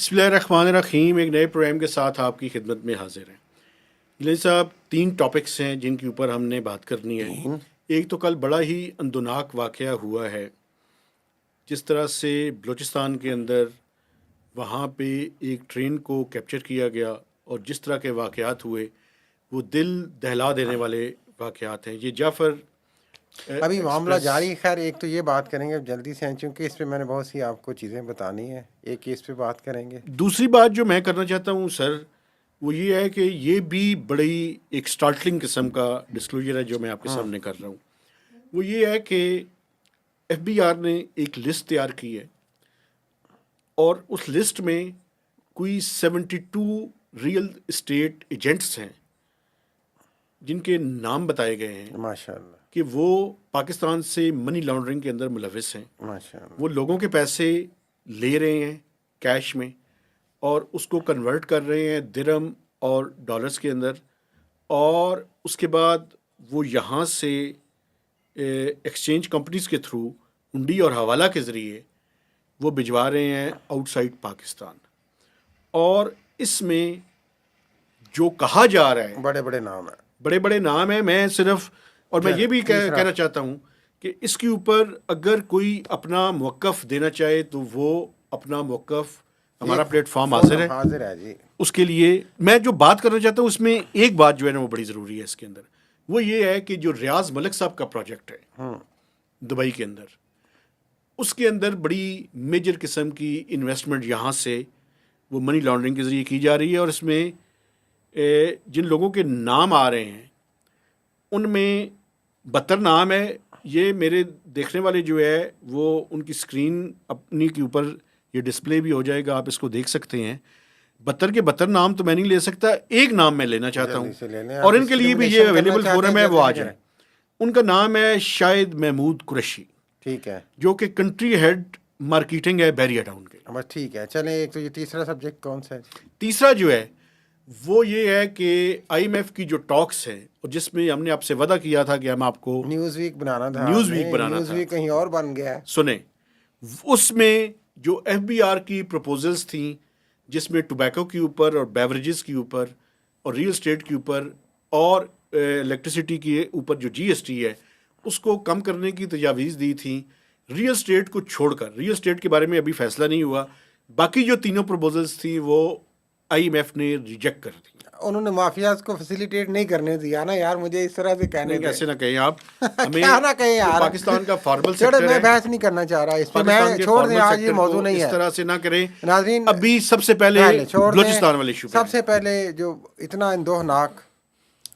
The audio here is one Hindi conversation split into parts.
बिस्मिल्लाहिर्रहमानिर्रहीम। एक नए प्रोग्राम के साथ आपकी खिदमत में हाजिर हैं। गिलानी साहब, 3 टॉपिक्स हैं जिनके ऊपर हमने बात करनी है। एक तो कल बड़ा ही अंदुनाक वाक़या हुआ है, जिस तरह से बलूचिस्तान के अंदर वहाँ पे एक ट्रेन को कैप्चर किया गया और जिस तरह के वाक़यात हुए वो दिल दहला देने वाले वाक़यात हैं। ये जाफ़र अभी मामला एक्सप्रेस। जारी। खैर, एक तो ये बात करेंगे अब जल्दी से, चूँकि इस पे मैंने बहुत सी आपको चीज़ें बतानी है। एक केस पे बात करेंगे। दूसरी बात जो मैं करना चाहता हूँ सर, वो ये है कि ये भी बड़ी एक स्टार्टलिंग किस्म का डिस्क्लोजर है जो मैं आपके सामने कर रहा हूँ। वो ये है कि एफबीआर ने एक लिस्ट तैयार की है और उस लिस्ट में कोई 72 रियल एस्टेट एजेंट्स हैं जिनके नाम बताए गए हैं माशाल्लाह, कि वो पाकिस्तान से मनी लॉन्ड्रिंग के अंदर मुलविस हैं। माशाल्लाह। वो लोगों के पैसे ले रहे हैं कैश में और उसको कन्वर्ट कर रहे हैं दिरहम और डॉलर्स के अंदर, और उसके बाद वो यहाँ से एक्सचेंज कंपनीज के थ्रू हुंडी और हवाला के ज़रिए वो भिजवा रहे हैं आउटसाइड पाकिस्तान। और इसमें जो कहा जा रहा है, बड़े बड़े नाम है। बड़े बड़े नाम हैं। मैं सिर्फ और मैं ये भी तीसरा कहना चाहता हूँ कि इसके ऊपर अगर कोई अपना मौक़िफ़ देना चाहे तो वो अपना मौक़िफ़, हमारा एक प्लेटफॉर्म फोन हाजिर है हाजिर है जी। उसके लिए। मैं जो बात करना चाहता हूँ उसमें एक बात जो है ना वो बड़ी ज़रूरी है इसके अंदर, वो ये है कि जो रियाज मलिक साहब का प्रोजेक्ट है दुबई के अंदर, उसके अंदर बड़ी मेजर किस्म की इन्वेस्टमेंट यहाँ से वो मनी लॉन्ड्रिंग के ज़रिए की जा रही है। और इसमें जिन लोगों के नाम आ रहे हैं उनमें 72 नाम है। ये मेरे देखने वाले जो है वो उनकी स्क्रीन अपनी के ऊपर ये डिस्प्ले भी हो जाएगा, आप इसको देख सकते हैं। 72 के 72 नाम तो मैं नहीं ले सकता, एक नाम मैं लेना चाहता जल्दी हूँ से ले लें। और आप इनके लिए भी ये डिस्क्रिमिनेशन करना अवेलेबल चाहते फोरम हैं, है, वो जल्दी आ से जाए। करें। उनका नाम है शाहिद महमूद कुरैशी, ठीक है, जो कि कंट्री हेड मार्केटिंग है बैरिया टाउन के। बस ठीक है। चलें, एक तो ये तीसरा सब्जेक्ट कौन सा है? तीसरा जो है वो ये है कि आईएमएफ की जो टॉक्स है और जिसमें हमने आपसे वादा किया था कि हम आपको न्यूज़ वीक बनाना था न्यूज़ वीक आपने, बनाना न्यूज़ था। वीक कहीं और बन गया है। सुने, उसमें जो एफबीआर की प्रपोजल्स थी जिसमें टोबैको के ऊपर और बेवरेजेस के ऊपर और रियल एस्टेट के ऊपर और इलेक्ट्रिसिटी के ऊपर जो जीएसटी है उसको कम करने की तजावीज़ दी थी। रियल एस्टेट को छोड़कर, रियल एस्टेट के बारे में अभी फैसला नहीं हुआ, बाकी जो तीनों प्रपोजल्स थी वो आईएमएफ ने रिजेक्ट कर दी। उन्होंने माफियाज को फैसिलिटेट नहीं करने दिया ना यार, मुझे इस तरह से कहने नहीं, दे। ऐसे ना कहें आप। हमें क्या ना कहें जो यार। पाकिस्तान का फॉर्मल छोड़े, सेक्टर मैं है, बहस नहीं करना चाह रहा इस पे, पाकिस्तान मैं के छोड़ दें, फॉर्मल आज ये सेक्टर मौजू को नहीं इस है। तरह से ना करें। नाजरीन, अभी सबसे पहले छोड़ बलूचिस्तान दें। वाले इशू पे आएं। सबसे पहले जो इतना इंदोहनाक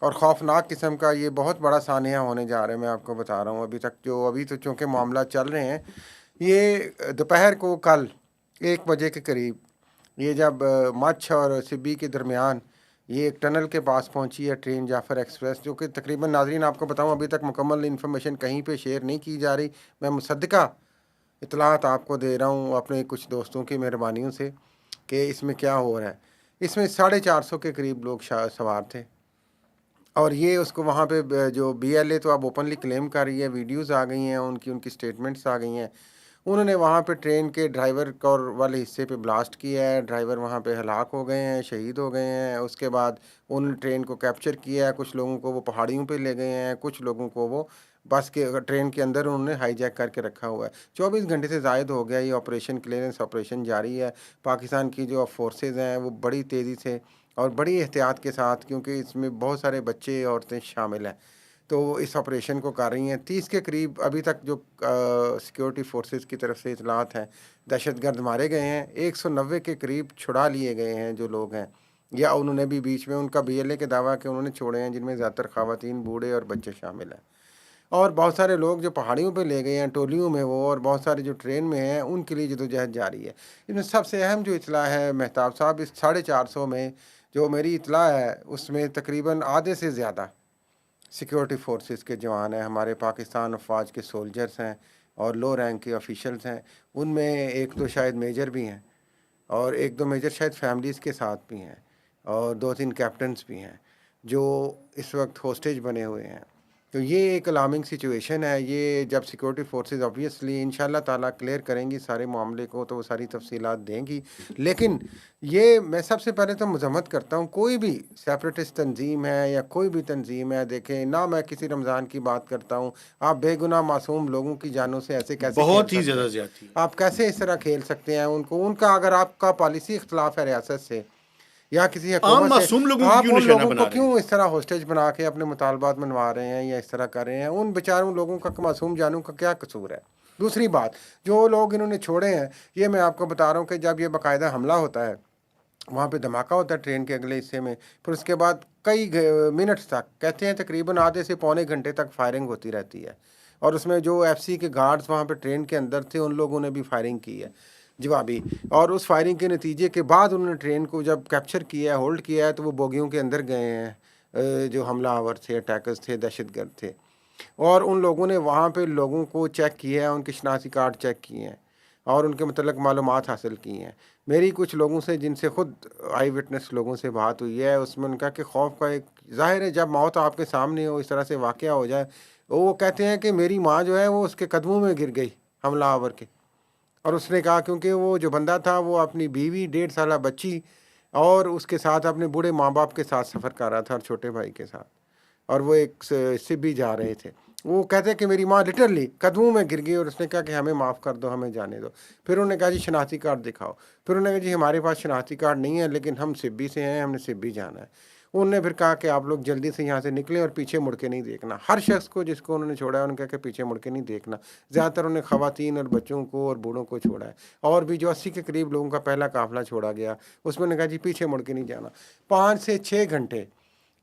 और खौफनाक किस्म का ये बहुत बड़ा सानिया होने जा रहा है, मैं आपको बता रहा हूँ। अभी तो चूँकि मामला चल रहे हैं, ये दोपहर को कल 1 बजे के करीब ये जब मच्छ और सिब्बी के दरमियान ये एक टनल के पास पहुंची है ट्रेन जाफ़र एक्सप्रेस, जो कि तकरीबन, नाजरीन आपको बताऊं, अभी तक मुकम्मल इन्फॉर्मेशन कहीं पे शेयर नहीं की जा रही। मैं मुसद्दका इतलात आपको दे रहा हूं अपने कुछ दोस्तों की मेहरबानियों से कि इसमें क्या हो रहा है। इसमें 450 के करीब लोग सवार थे और ये उसको वहाँ पे जो बीएलए तो अब ओपनली क्लेम कर रही है, वीडियोस आ गई हैं उनकी, उनकी स्टेटमेंट्स आ गई हैं। उन्होंने वहाँ पे ट्रेन के ड्राइवर और वाले हिस्से पे ब्लास्ट किया है, ड्राइवर वहाँ पे हलाक हो गए हैं, शहीद हो गए हैं। उसके बाद उन्होंने ट्रेन को कैप्चर किया है, कुछ लोगों को वो पहाड़ियों पे ले गए हैं, कुछ लोगों को वो बस के ट्रेन के अंदर उन्होंने हाईजैक करके रखा हुआ है। 24 घंटे से ज़ायद हो गया ये ऑपरेशन, क्लियरेंस ऑपरेशन जारी है। पाकिस्तान की जो फोर्सेज हैं वो बड़ी तेज़ी से और बड़ी एहतियात के साथ, क्योंकि इसमें बहुत सारे बच्चे औरतें शामिल हैं, तो इस ऑपरेशन को कर रही हैं। 30 के करीब अभी तक जो सिक्योरिटी फोर्सेस की तरफ से इतलात हैं, दहशतगर्द मारे गए हैं। 190 के करीब छुड़ा लिए गए हैं जो लोग हैं, या उन्होंने भी बीच में, उनका बीएलए के दावा कि उन्होंने छोड़े हैं, जिनमें ज़्यादातर ख़वातीन, बूढ़े और बच्चे शामिल हैं। और बहुत सारे लोग जो पहाड़ियों पे ले गए हैं टोलियों में वो, और बहुत सारे जो ट्रेन में हैं उनके लिए जदोजहद जारी है। इसमें सबसे अहम जो इतला है मेहताब साहब, इस 450 में जो मेरी इतला है उसमें तकरीबन आधे से ज़्यादा सिक्योरिटी फोर्सेस के जवान हैं, हमारे पाकिस्तान अफवाज के सोल्जर्स हैं और लो रैंक के ऑफिशियल्स हैं। उनमें एक तो शायद मेजर भी हैं और 1-2 मेजर शायद फैमिलीज़ के साथ भी हैं और 2-3 कैप्टन्स भी हैं जो इस वक्त होस्टेज बने हुए हैं। तो ये एक अलार्मिंग सिचुएशन है। ये जब सिक्योरिटी फोर्सेस ऑब्वियसली इंशाल्लाह ताला क्लियर करेंगी सारे मामले को तो वो सारी तफसीलात देंगी। लेकिन ये मैं सबसे पहले तो मजम्मत करता हूँ, कोई भी सेपरेटिस्ट तंजीम है या कोई भी तंजीम है, देखें ना मैं किसी रमज़ान की बात करता हूँ, आप बेगुनाह मासूम लोगों की जानों से ऐसे कैसे खेल बहुत ही सकते ज़्यादा हैं? ज्यादती है। आप कैसे इस तरह खेल सकते हैं उनको? उनका अगर आपका पॉलिसी इख्तलाफ है रियासत से या किसी आम हुकूमत से, मासूम लोगों को आप क्यों उन निशाना लोगों बना को रहे हैं? क्यों इस तरह होस्टेज बना के अपने मुतालबात मनवा रहे हैं या इस तरह कर रहे हैं? उन बेचारों लोगों का मासूम जानों का क्या कसूर है? दूसरी बात, जो लोग इन्होंने छोड़े हैं, ये मैं आपको बता रहा हूँ कि जब ये बाकायदा हमला होता है, वहाँ पे धमाका होता है ट्रेन के अगले हिस्से में, फिर उसके बाद कई मिनट्स तक, कहते हैं तकरीबन आधे से पौने घंटे तक फायरिंग होती रहती है। और उसमें जो एफसी के गार्ड्स वहाँ पे ट्रेन के अंदर थे, उन लोगों ने भी फायरिंग की है जवाबी। और उस फायरिंग के नतीजे के बाद उन्होंने ट्रेन को जब कैप्चर किया है, होल्ड किया है, तो वो बोगियों के अंदर गए हैं जो हमलावर थे, अटैकर्स थे, दहशतगर्द थे। और उन लोगों ने वहाँ पे लोगों को चेक किया है, उनके शनाख्ती कार्ड चेक किए हैं और उनके मतलब मालूमात हासिल की हैं। मेरी कुछ लोगों से जिनसे खुद आई विटनेस लोगों से बात हुई है, उसमें उनका कि खौफ का एक ज़ाहिर है, जब मौत आपके सामने हो, इस तरह से वाक़या हो जाए, वो कहते हैं कि मेरी माँ जो है वो उसके कदमों में गिर गई हमलावर के। और उसने कहा क्योंकि वो जो बंदा था वो अपनी बीवी, 1.5 साल बच्ची और उसके साथ अपने बूढ़े माँ बाप के साथ सफ़र कर रहा था और छोटे भाई के साथ, और वो एक सिबी जा रहे थे। वो कहते हैं कि मेरी माँ लिटरली कदमों में गिर गई और उसने कहा कि हमें माफ़ कर दो, हमें जाने दो। फिर उन्होंने कहा जी शनाख्ती कार्ड दिखाओ। फिर उन्होंने कहा जी हमारे पास शनाख्ती कार्ड नहीं है, लेकिन हम सिब्बी से हैं, हमने सिब्बी जाना है। उन्होंने फिर कहा कि आप लोग जल्दी से यहाँ से निकलें और पीछे मुड़ के नहीं देखना। हर शख्स को जिसको उन्होंने छोड़ा है, उन्होंने कहा कि पीछे मुड़ के नहीं देखना। ज़्यादातर उन्होंने ख़वातीन और बच्चों को और बूढ़ों को छोड़ा है। और भी जो 80 के करीब लोगों का पहला काफ़िला छोड़ा गया, उसमें उन्होंने कहा जी पीछे मुड़ के नहीं जाना। 5 से 6 घंटे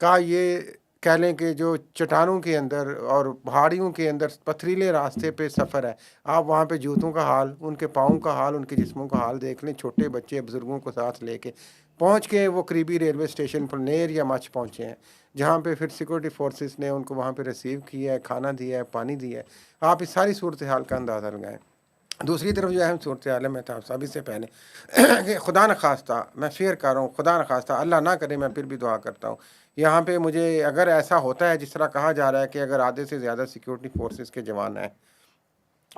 का ये कह लें कि जो चट्टानों के अंदर और पहाड़ियों के अंदर पथरीले रास्ते पे सफ़र है। आप वहाँ पे जूतों का हाल, उनके पाँव का हाल, उनके जिस्मों का हाल देख लें। छोटे बच्चे बुज़ुर्गों को साथ लेके पहुँच के वो करीबी रेलवे स्टेशन पर नेर या मच पहुँचे हैं, जहाँ पे फिर सिक्योरिटी फोर्सेस ने उनको वहाँ पे रिसीव किया है, खाना दिया है, पानी दिया है। आप इस सारी सूरत हाल का अंदाज़ा लगाएँ। दूसरी तरफ जो अहम सूरत हाल है, मैं था साहब इससे पहले कि खुदा न खास्ता, मैं फेयर कर रहा हूँ, खुदा न खास्ता अल्लाह ना करे, मैं फिर भी दुआ करता हूँ, यहाँ पे मुझे अगर ऐसा होता है जिस तरह कहा जा रहा है कि अगर आधे से ज़्यादा सिक्योरिटी फोर्सेस के जवान हैं,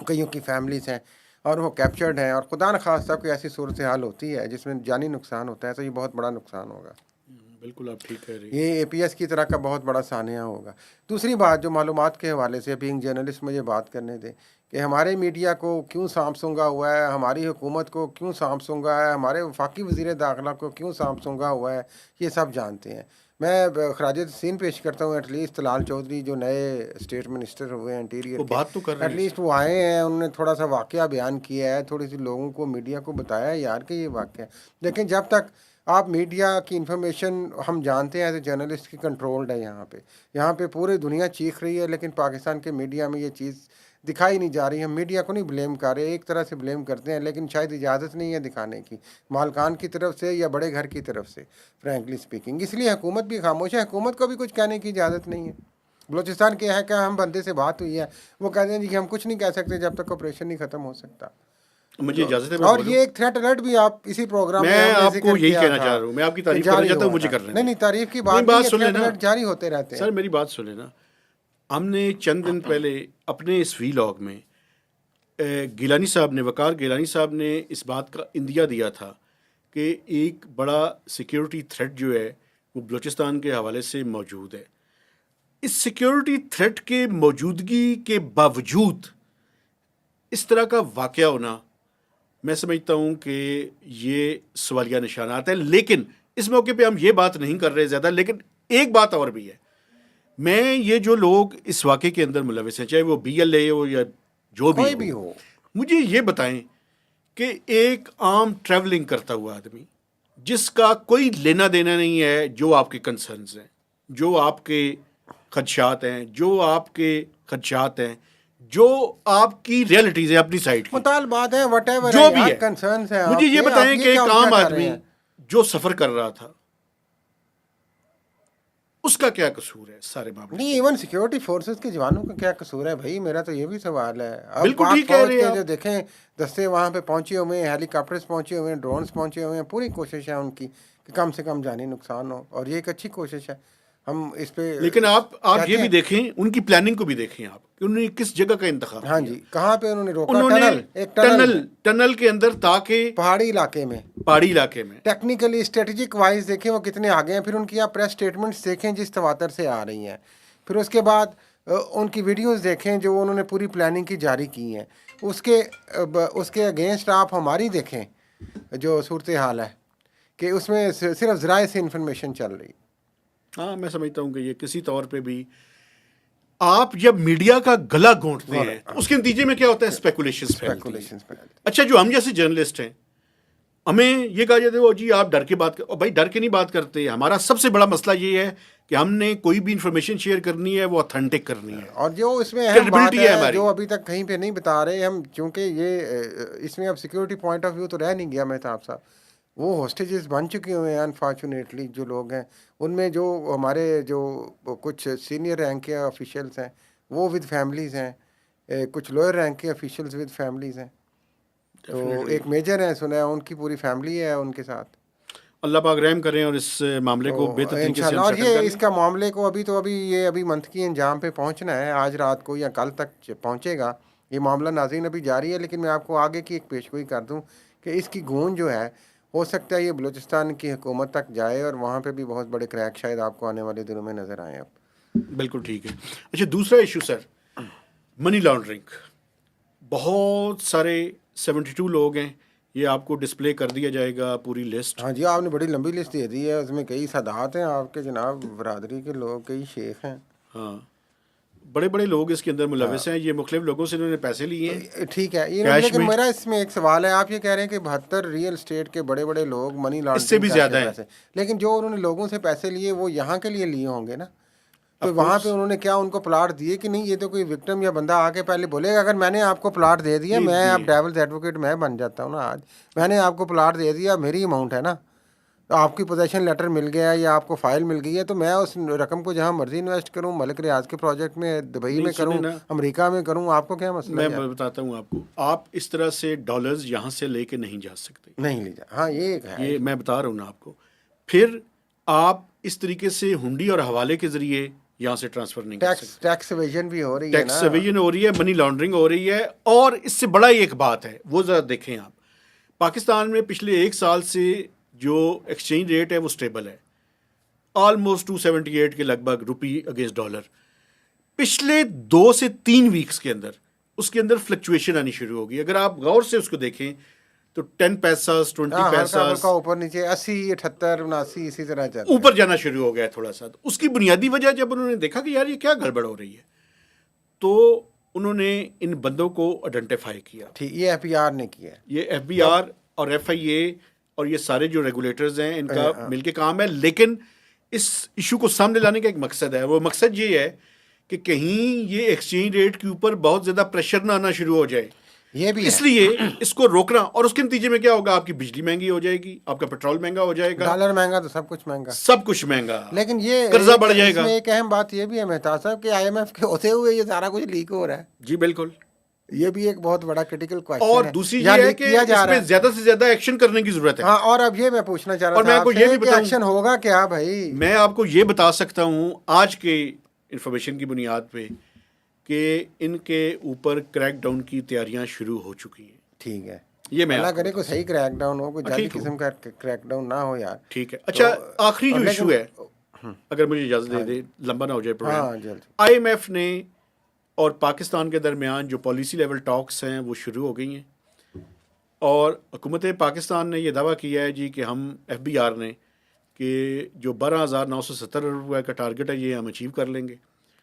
कईयों की फैमिलीज़ हैं और वो कैप्चर्ड हैं, और खुदा न खास्ता कोई ऐसी सूरत हाल होती है जिसमें जानी नुकसान होता है, तो ये बहुत बड़ा नुकसान होगा। बिल्कुल आप ठीक कह रही हैं। ये एपीएस की तरह का बहुत बड़ा सानिया होगा। दूसरी बात, जो मालूमात के हवाले से बीइंग जर्नलिस्ट मुझे बात करने दें कि हमारे मीडिया को क्यों सांप सूंघा हुआ है, हमारी हुकूमत को क्यों सांप सूंघा है, हमारे वफाकी वज़ीर दाखिला को क्यों सांप सूंघा हुआ है, ये सब जानते हैं। मैं खराज तहसीन पेश करता हूँ एटलीस्ट तलाल चौधरी जो नए स्टेट मिनिस्टर हुए हैं इंटीरियर वो के, बात तो कर रहे हैं। एटलीस्ट वो आए हैं, उन्होंने थोड़ा सा वाक़या बयान किया है, थोड़ी सी लोगों को, मीडिया को बताया है यार कि ये वाक़या। लेकिन जब तक आप मीडिया की इंफॉर्मेशन, हम जानते हैं एज ए जर्नलिस्ट की कंट्रोल्ड है यहाँ पे पूरी दुनिया चीख रही है, लेकिन पाकिस्तान के मीडिया में ये चीज़ दिखाई नहीं जा रही। हम मीडिया को नहीं ब्लेम कर रहे, एक तरह से ब्लेम करते हैं, लेकिन शायद इजाज़त नहीं है दिखाने की, मालकान की तरफ से या बड़े घर की तरफ से, फ्रैंकली स्पीकिंग। इसलिए हुकूमत भी खामोश है, हुकूमत को भी कुछ कहने की इजाज़त नहीं है। बलूचिस्तान के है क्या, हम बंदे से बात हुई है, वो कहते हैं जी कि हम कुछ नहीं कह सकते जब तक ऑपरेशन नहीं ख़त्म हो सकता। मुझे इजाज़त है, मैं और बोलूं? ये एक थ्रेट अलर्ट भी आप इसी प्रोग्राम में मैं हमने आपको जिक्र यही किया कहना था चाह रहा हूँ, मैं आपकी कि तारीफ करना जारी चाहता हूँ, हुआ मुझे था। कर रहे नहीं नहीं, तारीफ की बात नहीं, नहीं बात है, सुन थ्रेट लेना अलर्ट जारी होते रहते हैं। सर, मेरी बात सुन लेना। हमने चंद दिन पहले अपने इस वीलॉग में गिलानी साहब ने, वकार गिलानी साहब ने इस बात का इंदिया दिया था कि एक बड़ा सिक्योरिटी थ्रेट जो है वो बलूचिस्तान के हवाले से मौजूद है। इस सिक्योरिटी थ्रेट के मौजूदगी के बावजूद इस तरह का वाक़या होना, मैं समझता हूँ कि ये सवालिया निशानात है। लेकिन इस मौके पे हम ये बात नहीं कर रहे ज़्यादा, लेकिन एक बात और भी है। मैं ये जो लोग इस वाक़े के अंदर मुलविस हैं, चाहे वो BLA हो या जो कोई भी भी हो, हो, मुझे ये बताएं कि एक आम ट्रैवलिंग करता हुआ आदमी जिसका कोई लेना देना नहीं है, जो आपके कंसर्न्स हैं, जो आपके खदशात हैं, जो आपके खदशात हैं, जो आपकी रियलिटीज़ है अपनी साइड की, मुतालबात है, वटेवर जो है भी यार, है, कंसर्न्स हैं मुझे ये आपके, आप बताएं कि क्या एक क्या आम चाह रहे आदमी हैं? जो सफ़र कर रहा था उसका क्या कसूर है सारे मामले नहीं, के इवन अंदर? सिक्योरिटी फोर्सेस के जवानों का क्या कसूर है भाई? मेरा तो ये भी सवाल है। अब बिल्कुल पाक ठीक कह फौज रहे हैं के जो आप। देखें दस्ते वहाँ पे पहुंचे हुए हैं, हेलीकॉप्टर्स पहुंचे हुए हैं, ड्रोन्स पहुंचे हुए हैं, पूरी कोशिश है उनकी कि कम से कम जानी नुकसान हो, और ये एक अच्छी कोशिश है। हम इस पे लेकिन आप कहते ये भी हैं- देखें, उनकी प्लानिंग को भी देखें आप कि उन्होंने किस जगह का इंतखाब हाँ किया। जी, कहाँ पे उन्होंने रोका? उन्होंने एक टनल में, टनल के अंदर, ताकि पहाड़ी इलाके में, पहाड़ी इलाके में। टेक्निकली स्ट्रेटेजिक वाइज देखें वो कितने आगे हैं। फिर उनकी आप प्रेस स्टेटमेंट्स देखें जिस तवातर से आ रही हैं। फिर उसके बाद उनकी वीडियोस देखें जो उन्होंने पूरी प्लानिंग की जारी की हैं। उसके अगेंस्ट आप हमारी देखें जो सूरत हाल है कि उसमें सिर्फ ज़राए से इंफॉर्मेशन चल रही। हाँ, मैं समझता हूँ कि ये किसी तौर पे भी आप जब मीडिया का गला घोंटते हैं तो उसके नतीजे में क्या होता है? स्पेकुलेशंस फैलती हैं। अच्छा, जो हम जैसे जर्नलिस्ट हैं, हमें ये कहा जाता है वो जी आप डर के बात कर, और भाई डर के नहीं बात करते। हमारा सबसे बड़ा मसला ये है कि हमने कोई भी इंफॉर्मेशन शेयर करनी है वो ऑथेंटिक करनी है, और जो इसमें अहम बात Credibility है है हमारी। जो अभी तक कहीं पे नहीं बता रहे हम, क्योंकि ये इसमें अब सिक्योरिटी पॉइंट ऑफ व्यू तो रह नहीं गया मेहताब साहब। वो होस्टेजेस बन चुके हुए हैं अनफॉर्चुनेटली। जो लोग हैं उनमें जो हमारे जो कुछ सीनियर रैंक के ऑफिशियल्स हैं वो विद फैमिलीज़ हैं, कुछ लोअर रैंक के ऑफिशियल्स विद फैमिलीज़ हैं। तो एक मेजर है सुना है, उनकी पूरी फैमिली है उनके साथ। अल्लाह पाक रहम करें और इस मामले को तो बेहतर तरीके से इंशाल्लाह, और सेटल ये कर लें। इसका मामले को अभी मंथ की अंजाम पे पहुंचना है। आज रात को या कल तक पहुंचेगा ये मामला। नाज़रीन अभी जारी है, लेकिन मैं आपको आगे की एक पेशगोई कर दूं कि इसकी गूंज जो है हो सकता है ये बलूचिस्तान की हुकूमत तक जाए और वहाँ पे भी बहुत बड़े क्रैक शायद आपको आने वाले दिनों में नज़र आए। अब बिल्कुल ठीक है। अच्छा, दूसरा इशू सर, मनी लॉन्ड्रिंग। बहुत सारे 72 लोग हैं, ये आपको डिस्प्ले कर दिया जाएगा पूरी लिस्ट। हाँ जी, आपने बड़ी लंबी लिस्ट दे दी है, उसमें कई सादात हैं आपके जनाब बरादरी के लोग, कई शेख हैं। हाँ, बड़े बड़े लोग इसके अंदर मुलविस हैं। ये मुख्तलिफ लोगों से इन्होंने पैसे लिए हैं। ठीक है, ये कैश लेकिन में। मेरा इसमें एक सवाल है। आप ये कह रहे हैं कि 72 रियल एस्टेट के बड़े बड़े लोग मनी लॉन्ड्रिंग इससे भी ज्यादा है। पैसे, लेकिन जो उन्होंने लोगों से पैसे लिए वो यहाँ के लिए लिए होंगे ना? तो वहाँ पे उन्होंने क्या उनको प्लाट दिए कि नहीं? ये तो कोई विक्टिम या बंदा आके पहले बोलेगा अगर मैंने आपको प्लाट दे दिया, मैं अब डेविल्स एडवोकेट मैं बन जाता हूँ ना, आज मैंने आपको प्लाट दे दिया, मेरी अमाउंट है ना, तो आपकी पोजेशन लेटर मिल गया या आपको फाइल मिल गई है, तो मैं उस रकम को जहाँ मर्जी इन्वेस्ट करूँ, मलिक रियाज के प्रोजेक्ट में, दुबई में करूँ, अमेरिका में करूँ, आपको क्या मसला है? मैं बताता हूँ आपको, आप इस तरह से डॉलर्स यहाँ से लेके नहीं जा सकते। नहीं ले जा, हाँ ये एक है, ये मैं बता रहा हूँ ना आपको। फिर आप इस तरीके से हुंडी और हवाले के जरिए यहाँ से ट्रांसफर नहीं कर सकते। टैक्स एवेजन भी हो रही है ना, टैक्स एवेजन हो रही है, मनी लॉन्ड्रिंग हो रही है। और इससे बड़ा एक बात है, वो ज़रा देखें आप, पाकिस्तान में पिछले 1 साल से जो एक्सचेंज रेट है वो स्टेबल है, ऑलमोस्ट 278 के लगभग रुपी अगेंस्ट डॉलर। पिछले 2 से 3 वीक्स के अंदर उसके अंदर फ्लक्चुएशन आनी शुरू होगी। अगर आप गौर से उसको देखें तो 10 पैसा 20 पैसा ऊपर नीचे 80 78 79 इसी तरह चल ऊपर जाना शुरू हो गया थोड़ा सा। तो उसकी बुनियादी वजह जब उन्होंने देखा कि यार ये क्या गड़बड़ हो रही है, तो उन्होंने इन बंदों को आइडेंटिफाई किया। ठीक, ये एफबीआर ने किया, ये एफबीआर और एफआईए और ये सारे जो रेगुलेटर्स हैं इनका मिलके काम है। लेकिन इस इशू को सामने लाने का एक मकसद है। वो मकसद ये है कि कहीं ये एक्सचेंज रेट के ऊपर बहुत ज़्यादा प्रेशर ना आना शुरू हो जाए, ये भी इसलिए इसको रोकना। और उसके नतीजे में क्या होगा? आपकी बिजली महंगी हो जाएगी, आपका पेट्रोल महंगा हो जाएगा, डॉलर महंगा तो सब कुछ महंगा, सब कुछ महंगा, लेकिन ये कर्जा बढ़ जाएगा। इसमें एक अहम बात ये भी है मेहता साहब कि IMF के होते हुए ये सारा कुछ लीक हो रहा है। जी बिल्कुल, ये भी एक बहुत बड़ा क्रिटिकल क्वेश्चन और है। दूसरी ये है कि इसमें ज्यादा से ज्यादा एक्शन करने की जरूरत है। हाँ, और अब ये मैं पूछना चाह रहा और मैं आपको ये भी बताऊं, एक्शन होगा क्या भाई? मैं आपको ये बता सकता हूँ आज के इंफॉर्मेशन की बुनियाद पे कि इनके ऊपर क्रैकडाउन की तैयारियां शुरू हो चुकी हैं। ठीक है, ये मैं अल्लाह आपको करे कोई सही क्रैकडाउन हो, कोई जाली ठीक हो। किस्म का क्रैकडाउन ना हो यार। ठीक है। अच्छा, आखिरी जो और इशू है, अगर मुझे इजाज़त दे दे, लंबा ना हो जाए प्रोग्राम। हाँ जल्द। IMF ने और पाकिस्तान के दरमियान जो पॉलिसी लेवल टॉक्स हैं वो शुरू हो गई हैं और हुकूमत पाकिस्तान ने यह दावा किया है जी कि हम FBR ने कि जो 12,970 रुपये का टारगेट है ये हम अचीव कर लेंगे।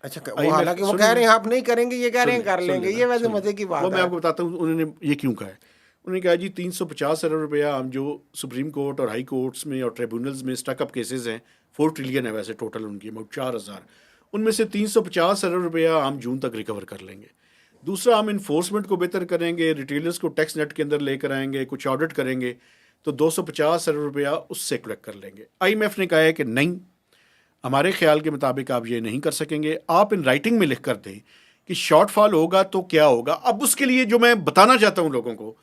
अच्छा, वो हालांकि वो कह रहे हैं आप नहीं करेंगे, ये कह रहे हैं कर लेंगे। ये वैसे मजे की बात वो है। मैं आपको बताता हूँ उन्होंने ये क्यों कहा है। उन्होंने कहा जी 350 अरब रुपया हम जो सुप्रीम कोर्ट और हाई कोर्ट्स में और ट्रिब्यूनल्स में स्टकअप केसेस हैं, 4 ट्रिलियन है वैसे टोटल उनकी अमाउंट 4,000, उनमें से 350 अरब रुपया हम जून तक रिकवर कर लेंगे। दूसरा, हम इन्फोर्समेंट को बेहतर करेंगे, रिटेलर्स को टैक्स नेट के अंदर लेकर आएंगे, कुछ ऑडिट करेंगे तो 250 अरब रुपया उससे कलेक्ट कर लेंगे। IMF ने कहा है कि नहीं, हमारे ख्याल के मुताबिक आप ये नहीं कर सकेंगे। आप इन राइटिंग में लिख कर दें कि शॉर्टफॉल होगा तो क्या होगा। अब उसके लिए जो मैं बताना चाहता हूँ लोगों को,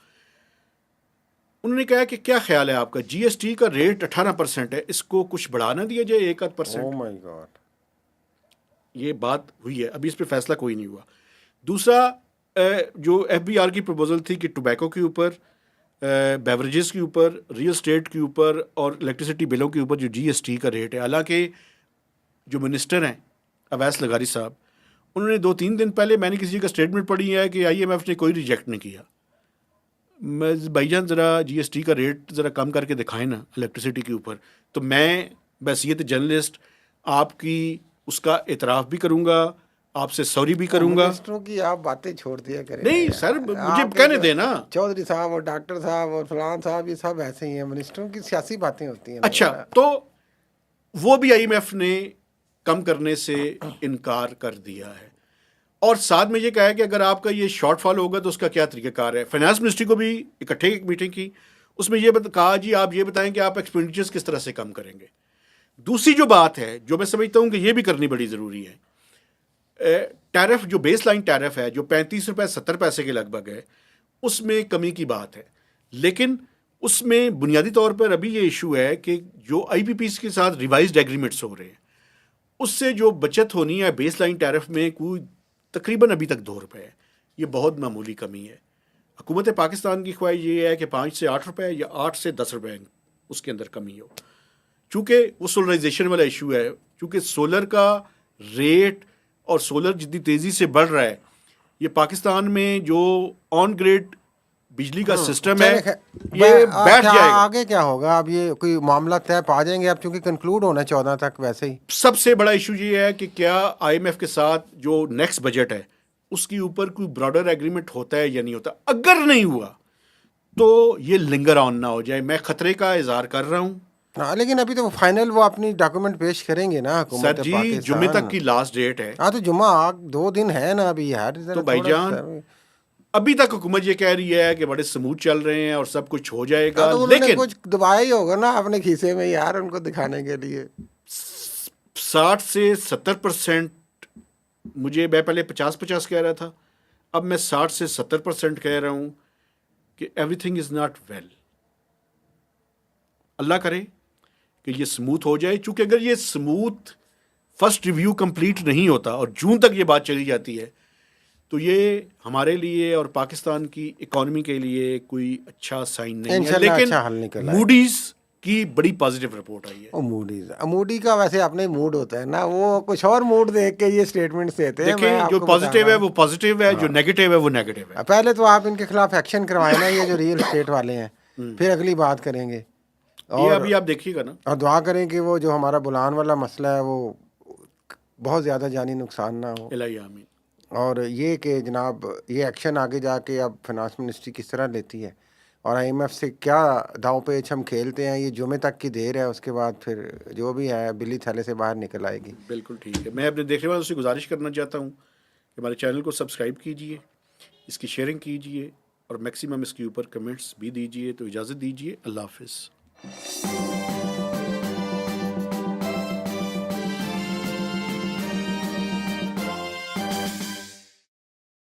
उन्होंने कहा कि क्या ख्याल है आपका, GST का रेट 18% है, इसको कुछ बढ़ा ना दिया जाए 1-8%। ओह माय गॉड, ये बात हुई है, अभी इस पर फैसला कोई नहीं हुआ। दूसरा जो FBR की प्रपोजल थी कि टोबैको के ऊपर, बेवरेजेस के ऊपर, रियल स्टेट के ऊपर और इलेक्ट्रिसिटी बिलों के ऊपर जो GST का रेट है, हालांकि जो मिनिस्टर हैं अवैस लगारी साहब, उन्होंने 2-3 दिन पहले मैंने किसी का स्टेटमेंट पढ़ी है कि IMF ने कोई रिजेक्ट नहीं किया। मैं भाईजान ज़रा GST का रेट ज़रा कम करके दिखाएं ना इलेक्ट्रिसिटी के ऊपर, तो मैं बहसीत जर्नलिस्ट आपकी उसका एतराफ़ भी करूँगा, आपसे सॉरी भी करूँगा। मिनिस्टरों की आप बातें छोड़ दिया करें नहीं यार। सर, मुझे आपके कहने जो देना। चौधरी साहब और डॉक्टर साहब और फलान साहब ये सब ऐसे ही हैं, मिनिस्टरों की सियासी बातें होती हैं ना अच्छा, यार। तो वो भी IMF ने कम करने से इनकार कर दिया है, और साथ में ये कहा है कि अगर आपका ये शॉर्टफॉल होगा तो उसका क्या तरीक़ाकार है। फाइनेंस मिनिस्ट्री को भी इकट्ठे एक मीटिंग की, उसमें ये कहा जी आप ये बताएं कि आप एक्सपेंडिचर्स किस तरह से कम करेंगे। दूसरी जो बात है जो मैं समझता हूँ कि ये भी करनी बड़ी ज़रूरी है, टैरिफ जो बेस लाइन टैरिफ है जो 35 रुपये 70 पैसे के लगभग है, उसमें कमी की बात है, लेकिन उसमें बुनियादी तौर पर अभी ये इशू है कि जो IPPs के साथ रिवाइज्ड एग्रीमेंट्स हो रहे हैं, उससे जो बचत होनी है बेस लाइन टैरिफ में कोई तकरीबन अभी तक 2 रुपये है। ये बहुत मामूली कमी है। हुकूमत पाकिस्तान की ख्वाहिश ये है कि 5 से 8 रुपये या 8 से 10 रुपये उसके अंदर कमी हो, चूँकि वो सोलराइजेशन वाला इशू है, चूँकि सोलर का रेट और सोलर जितनी तेज़ी से बढ़ रहा है, ये पाकिस्तान में जो ऑन ग्रिड बिजली का सिस्टम है ये बैठ जाएगा। आगे क्या होगा? अब ये कोई मामला तय पा जाएंगे अब, चूंकि कंक्लूड होना 14 तक वैसे ही। सबसे बड़ा इशू ये है कि क्या IMF के साथ जो नेक्स्ट बजट है उसके ऊपर कोई ब्रॉडर एग्रीमेंट होता है या नहीं होता। अगर नहीं हुआ तो ये लिंगर ऑन ना हो जाए, मैं खतरे का इजहार कर रहा हूँ। हाँ, लेकिन अभी तो फाइनल वो अपनी डॉक्यूमेंट पेश करेंगे ना हुकूमत सर जी, पाकिस्तान। जुमे तक की लास्ट डेट है। हाँ, तो जुमा 2 दिन है ना अभी यार। तो भाईजान अभी तक हुकूमत ये कह रही है कि बड़े स्मूथ चल रहे हैं और सब कुछ हो जाएगा। तो लेकिन कुछ दबाया ही होगा ना अपने खीसे में यार, उनको दिखाने के लिए। 60 से 70%, मुझे मैं पहले 50-50 कह रहा था, अब मैं 60 से 70% कह रहा हूँ कि एवरीथिंग इज़ नॉट वेल। अल्लाह करे कि ये स्मूथ हो जाए, चूँकि अगर ये स्मूथ फर्स्ट रिव्यू कंप्लीट नहीं होता और जून तक ये बात चली जाती है तो ये हमारे लिए और पाकिस्तान की इकॉनमी के लिए कोई अच्छा साइन नहीं है। लेकिन अच्छा हल निकल मूडीज की बड़ी पॉजिटिव रिपोर्ट आई है। मूडी का वैसे अपने मूड होता है ना, वो कुछ और मूड देख के ये स्टेटमेंट देते हैं। देखिए, जो पॉजिटिव है वो पॉजिटिव है, जो नेगेटिव है वो नेगेटिव है। पहले तो आप इनके खिलाफ एक्शन करवाए ना, ये जो रियल स्टेट वाले हैं, फिर अगली बात करेंगे। ये अभी आप देखिएगा ना, और दुआ करें कि वो जो हमारा बुलान वाला मसला है वो बहुत ज़्यादा जानी नुकसान ना हो। इलाही आमीन। और ये कि जनाब ये एक्शन आगे जाके अब फाइनेंस मिनिस्ट्री किस तरह लेती है और IMF से क्या दाव पेच हम खेलते हैं, ये जुमे तक की देर है, उसके बाद फिर जो भी है बिल्ली थैले से बाहर निकल आएगी। बिल्कुल ठीक है। मैं अपने देखने वालों से गुजारिश करना चाहता हूँ कि हमारे चैनल को सब्सक्राइब कीजिए, इसकी शेयरिंग कीजिए और मैक्सिमम इसके ऊपर कमेंट्स भी दीजिए। तो इजाज़त दीजिए, अल्लाह हाफिज़।